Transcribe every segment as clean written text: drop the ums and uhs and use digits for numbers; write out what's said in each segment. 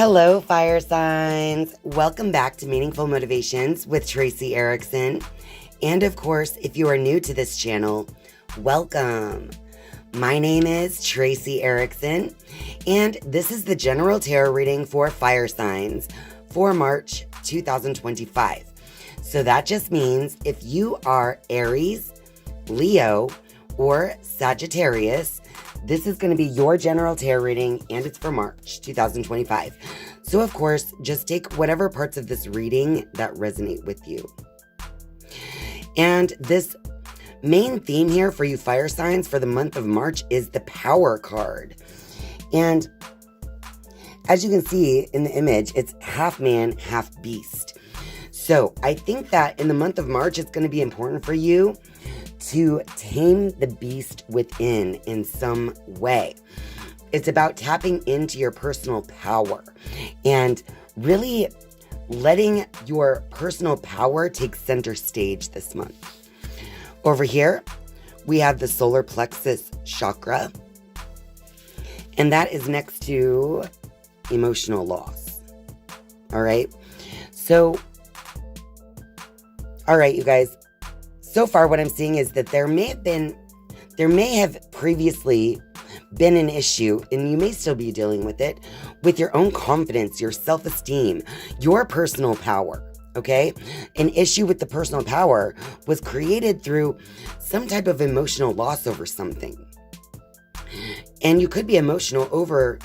Hello, fire signs. Welcome back to Meaningful Motivations with Tracy Erickson. And of course, if you are new to this channel, welcome. My name is Tracy Erickson, and this is the general tarot reading for fire signs for March 2025. So that just means if you are Aries, Leo, or Sagittarius, this is going to be your general tarot reading, and it's for March 2025. So, of course, just take whatever parts of this reading that resonate with you. And this main theme here for you fire signs for the month of March is the Power card. And as you can see in the image, it's half man, half beast. So I think that in the month of March, it's going to be important for you to tame the beast within in some way. It's about tapping into your personal power and really letting your personal power take center stage this month. Over here, we have the solar plexus chakra, and that is next to emotional loss. All right. So, all right, you guys. So far, what I'm seeing is that there may have previously been an issue, and you may still be dealing with it, with your own confidence, your self-esteem, your personal power, okay? An issue with the personal power was created through some type of emotional loss over something. And you could be emotional over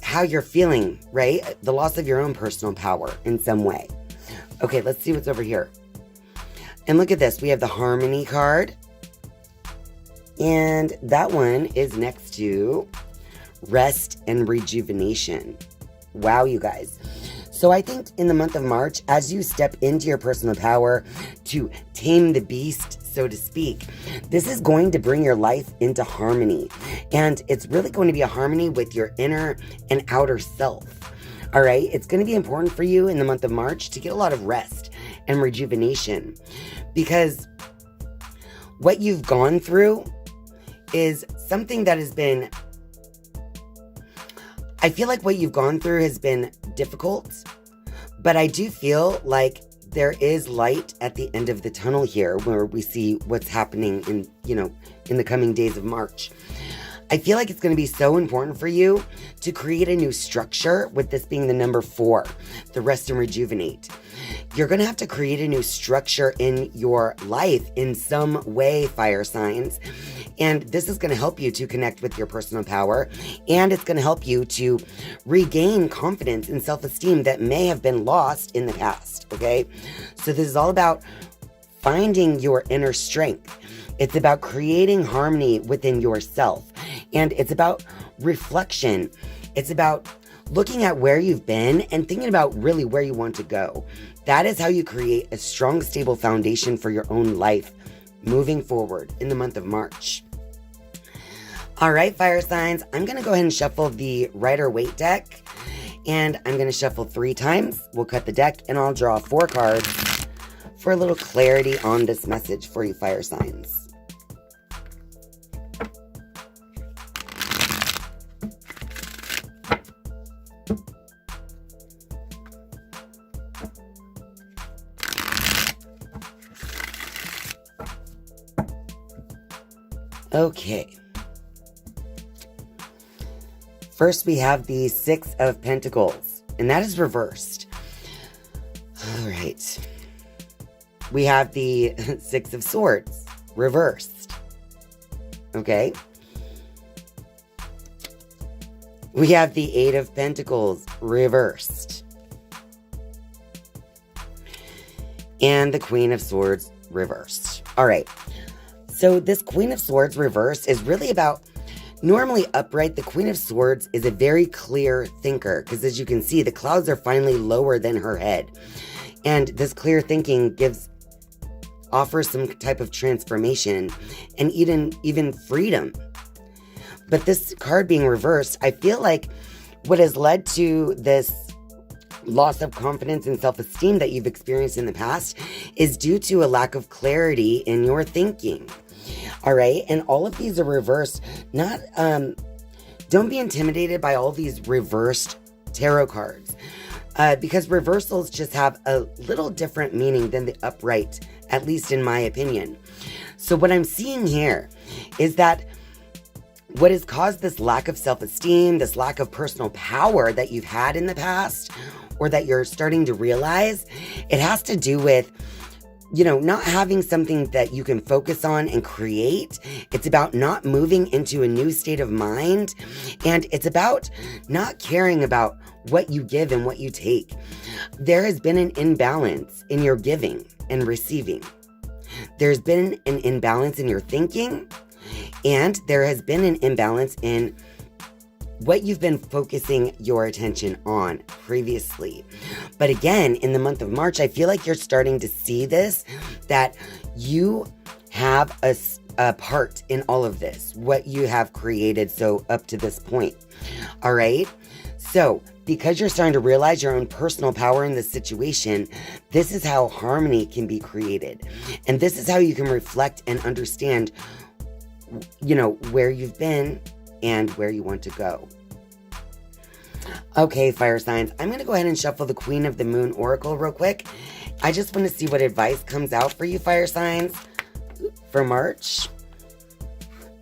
how you're feeling, right? The loss of your own personal power in some way. Okay, let's see what's over here. And look at this. We have the Harmony card. And that one is next to Rest and Rejuvenation. Wow, you guys. So I think in the month of March, as you step into your personal power to tame the beast, so to speak, this is going to bring your life into harmony. And it's really going to be a harmony with your inner and outer self. All right? It's going to be important for you in the month of March to get a lot of rest and rejuvenation, because what you've gone through is something that has been, I feel like what you've gone through has been difficult, but I do feel like there is light at the end of the tunnel here where we see what's happening in the coming days of March. I feel like it's going to be so important for you to create a new structure, with this being the number 4, the Rest and Rejuvenate. You're going to have to create a new structure in your life in some way, fire signs. And this is going to help you to connect with your personal power. And it's going to help you to regain confidence and self-esteem that may have been lost in the past. Okay. So this is all about finding your inner strength. It's about creating harmony within yourself. And it's about reflection. It's about looking at where you've been and thinking about really where you want to go. That is how you create a strong, stable foundation for your own life moving forward in the month of March. All right, fire signs, I'm going to go ahead and shuffle the Rider-Waite deck, and I'm going to shuffle 3 times. We'll cut the deck, and I'll draw 4 cards for a little clarity on this message for you fire signs. Okay. First, we have the 6 of Pentacles, and that is reversed. All right. We have the 6 of Swords, reversed. Okay. We have the 8 of Pentacles, reversed. And the Queen of Swords, reversed. All right. So this Queen of Swords reversed is really about, normally upright, the Queen of Swords is a very clear thinker, because as you can see, the clouds are finally lower than her head. And this clear thinking offers some type of transformation and even freedom. But this card being reversed, I feel like what has led to this loss of confidence and self-esteem that you've experienced in the past is due to a lack of clarity in your thinking. All right. And all of these are reversed. Don't be intimidated by all these reversed tarot cards. Because reversals just have a little different meaning than the upright, at least in my opinion. So what I'm seeing here is that what has caused this lack of self-esteem, this lack of personal power that you've had in the past, or that you're starting to realize, it has to do with, not having something that you can focus on and create. It's about not moving into a new state of mind. And it's about not caring about what you give and what you take. There has been an imbalance in your giving and receiving. There's been an imbalance in your thinking. And there has been an imbalance in what you've been focusing your attention on previously. But again, in the month of March, I feel like you're starting to see this, that you have a part in all of this, what you have created so up to this point. All right. So because you're starting to realize your own personal power in this situation, this is how harmony can be created. And this is how you can reflect and understand, where you've been and where you want to go. Okay, fire signs. I'm going to go ahead and shuffle the Queen of the Moon Oracle real quick. I just want to see what advice comes out for you, fire signs, for March.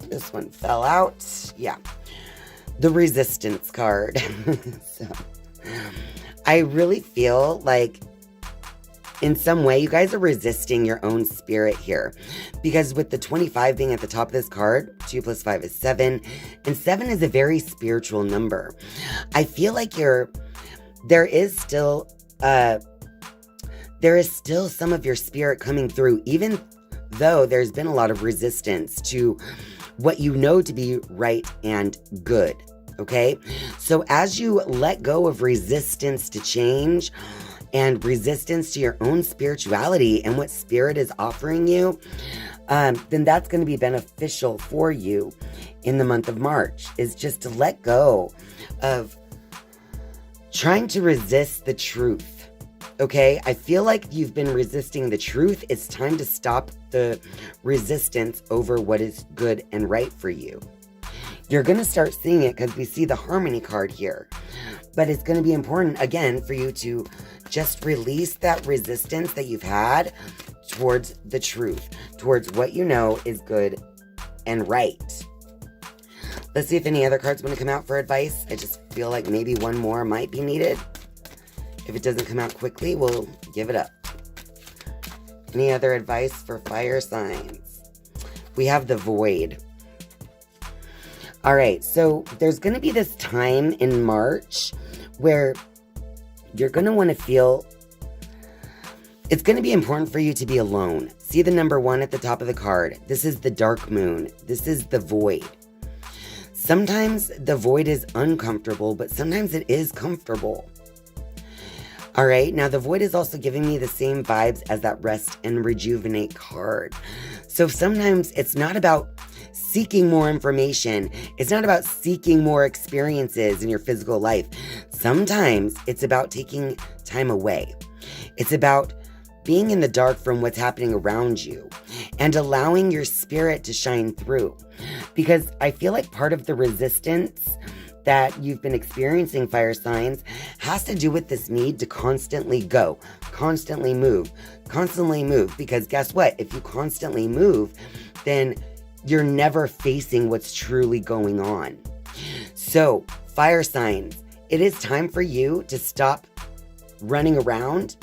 This one fell out. Yeah. The Resistance card. So, I really feel like in some way, you guys are resisting your own spirit here. Because with the 25 being at the top of this card, 2 + 5 is 7. And 7 is a very spiritual number. I feel like there is still some of your spirit coming through, even though there's been a lot of resistance to what you know to be right and good. Okay? So as you let go of resistance to change, and resistance to your own spirituality and what spirit is offering you, then that's going to be beneficial for you in the month of March, is just to let go of trying to resist the truth. Okay? I feel like you've been resisting the truth. It's time to stop the resistance over what is good and right for you. You're going to start seeing it because we see the Harmony card here. But it's going to be important, again, for you to just release that resistance that you've had towards the truth, towards what you know is good and right. Let's see if any other cards want to come out for advice. I just feel like maybe one more might be needed. If it doesn't come out quickly, we'll give it up. Any other advice for fire signs? We have the Void. All right, so there's going to be this time in March where you're going to want to feel, it's going to be important for you to be alone. See the number 1 at the top of the card. This is the dark moon. This is the void. Sometimes the void is uncomfortable, but sometimes it is comfortable. All right, now the void is also giving me the same vibes as that rest and rejuvenate card. So sometimes it's not about seeking more information. It's not about seeking more experiences in your physical life. Sometimes it's about taking time away. It's about being in the dark from what's happening around you and allowing your spirit to shine through. Because I feel like part of the resistance that you've been experiencing, fire signs, has to do with this need to constantly go, constantly move. Because guess what? If you constantly move, then you're never facing what's truly going on. So, fire signs, it is time for you to stop running around,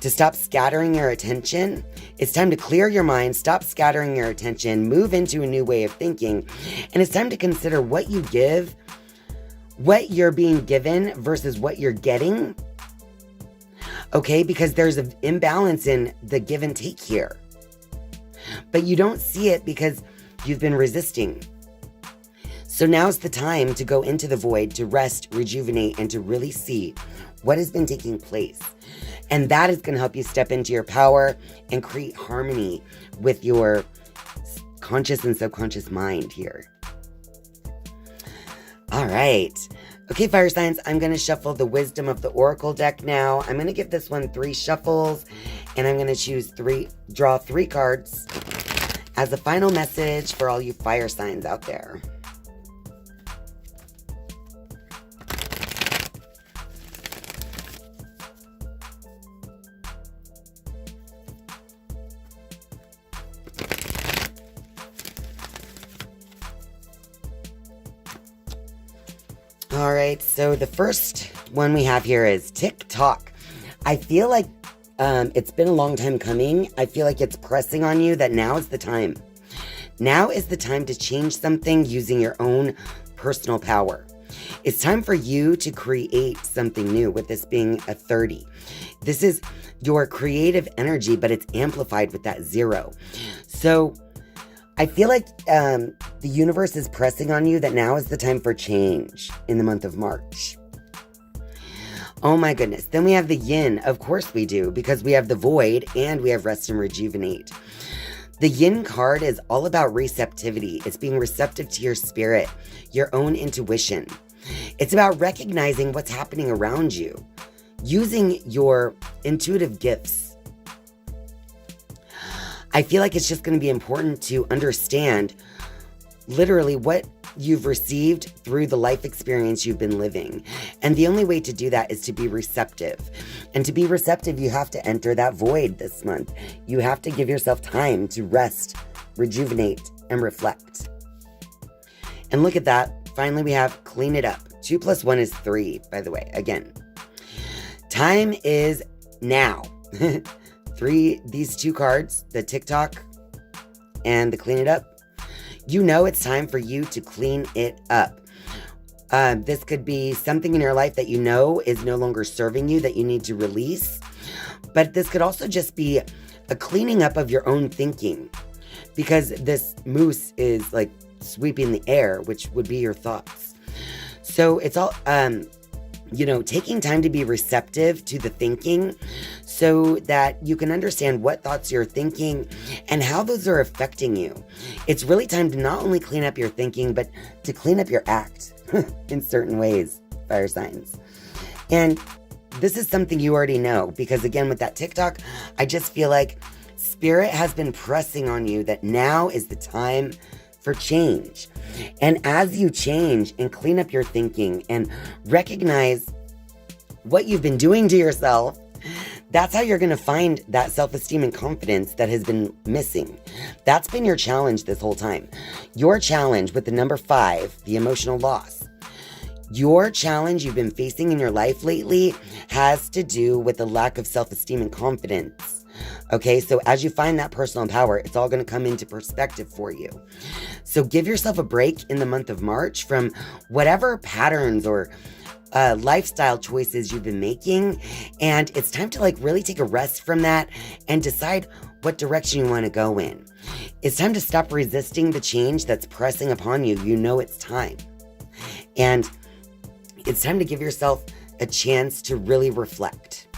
to stop scattering your attention. It's time to clear your mind, stop scattering your attention, move into a new way of thinking. And it's time to consider what you give, what you're being given versus what you're getting. Okay, because there's an imbalance in the give and take here. But you don't see it because you've been resisting. So now's the time to go into the void, to rest, rejuvenate, and to really see what has been taking place. And that is going to help you step into your power and create harmony with your conscious and subconscious mind here. All right. Okay, fire signs, I'm going to shuffle the Wisdom of the Oracle deck now. I'm going to give this one 3 shuffles, and I'm going to draw 3 cards as a final message for all you fire signs out there. All right, so the first one we have here is TikTok. I feel like it's been a long time coming. I feel like it's pressing on you that now is the time. Now is the time to change something using your own personal power. It's time for you to create something new, with this being a 30. This is your creative energy, but it's amplified with that 0. So I feel like the universe is pressing on you that now is the time for change in the month of March. Oh my goodness. Then we have the yin. Of course we do, because we have the void and we have rest and rejuvenate. The yin card is all about receptivity. It's being receptive to your spirit, your own intuition. It's about recognizing what's happening around you, using your intuitive gifts. I feel like it's just going to be important to understand literally what you've received through the life experience you've been living. And the only way to do that is to be receptive. And to be receptive, you have to enter that void this month. You have to give yourself time to rest, rejuvenate, and reflect. And look at that. Finally, we have clean it up. 2 + 1 is 3, by the way. Again, time is now. These 2 cards, the TikTok and the clean it up. You know it's time for you to clean it up. This could be something in your life that you know is no longer serving you, that you need to release. But this could also just be a cleaning up of your own thinking, because this moose is like sweeping the air, which would be your thoughts. So it's all, taking time to be receptive to the thinking so that you can understand what thoughts you're thinking and how those are affecting you. It's really time to not only clean up your thinking, but to clean up your act in certain ways, fire signs. And this is something you already know, because again, with that TikTok, I just feel like Spirit has been pressing on you that now is the time for change. And as you change and clean up your thinking and recognize what you've been doing to yourself, that's how you're going to find that self-esteem and confidence that has been missing. That's been your challenge this whole time. Your challenge with the number 5, the emotional loss. Your challenge you've been facing in your life lately has to do with the lack of self-esteem and confidence. Okay, so as you find that personal power, it's all going to come into perspective for you. So give yourself a break in the month of March from whatever patterns or lifestyle choices you've been making. And it's time to really take a rest from that and decide what direction you want to go in. It's time to stop resisting the change that's pressing upon you. You know it's time. And it's time to give yourself a chance to really reflect.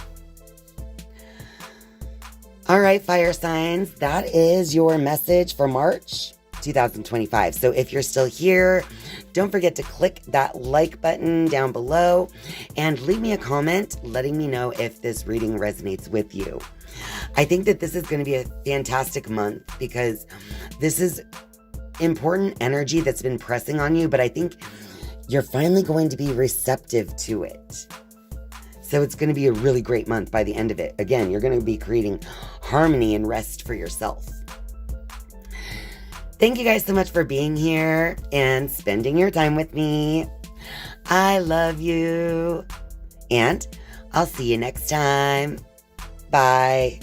All right, fire signs, that is your message for March 2025. So if you're still here, don't forget to click that like button down below and leave me a comment letting me know if this reading resonates with you. I think that this is going to be a fantastic month because this is important energy that's been pressing on you, but I think you're finally going to be receptive to it. So it's going to be a really great month by the end of it. Again, you're going to be creating harmony and rest for yourself. Thank you guys so much for being here and spending your time with me. I love you. And I'll see you next time. Bye.